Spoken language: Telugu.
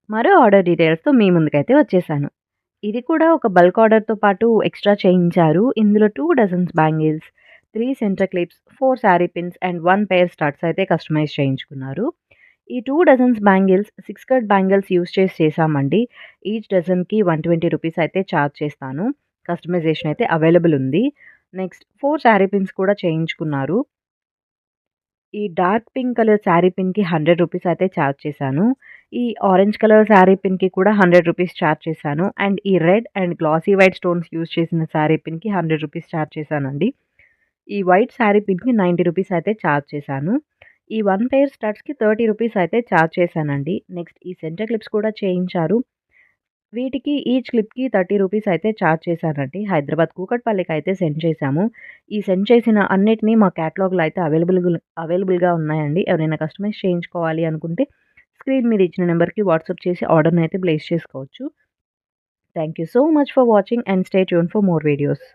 మరో ఆర్డర్ డీటెయిల్స్‌తో మీ ముందుకైతే వచ్చేసాను. ఇది కూడా ఒక బల్క్ ఆర్డర్‌తో పాటు ఎక్స్‌ట్రా చేయించారు. ఇందులో 2 dozens bangles, 3 centre clips, 4 sari pins and 1 pair studs అయితే కస్టమైజ్ చేయించుకున్నారు. ఈ 2 dozens bangles 6 cut bangles use చేసామండి. ఈచ్ డజన్‌కి ₹120 అయితే చార్జ్ చేస్తాను. కస్టమైజేషన్ అయితే అవైలబుల్ ఉంది. నెక్స్ట్ 4 శారీ పిన్స్ కూడా చేయించుకున్నారు. ఈ డార్క్ పింక్ కలర్ శారీ పిన్‌కి ₹100 అయితే చార్జ్ చేశాను. ఈ ఆరెంజ్ కలర్ శారీ పిన్‌కి కూడా ₹100 చార్జ్ చేశాను. అండ్ ఈ red and glossy white stones use చేసిన శారీ పిన్‌కి ₹100 చార్జ్ చేశానండి. ఈ వైట్ శారీ పిన్‌కి ₹90 అయితే చార్జ్ చేశాను. ఈ 1 పెయిర్ స్టడ్స్‌కి ₹30 అయితే చార్జ్ చేశానండి. నెక్స్ట్ ఈ సెంటర్ క్లిప్స్ కూడా చేయించారు. వీటికి ఈచ్ క్లిప్‌కి ₹30 అయితే చార్జ్ చేశానండి. హైదరాబాద్ కూకట్పల్లికైతే సెండ్ చేశాము. ఈ సెండ్ చేసిన అన్నిటిని మా కేటలాగ్‌లో అయితే అవైలబుల్‌గా ఉన్నాయండి. ఎవరైనా కస్టమైజ్ చేయించుకోవాలి అనుకుంటే స్క్రీన్ మీద ఇచ్చిన నంబర్‌కి వాట్సాప్ చేసి ఆర్డర్‌నైతే ప్లేస్ చేసుకోవచ్చు. Thank you so much for watching and stay tuned for more videos.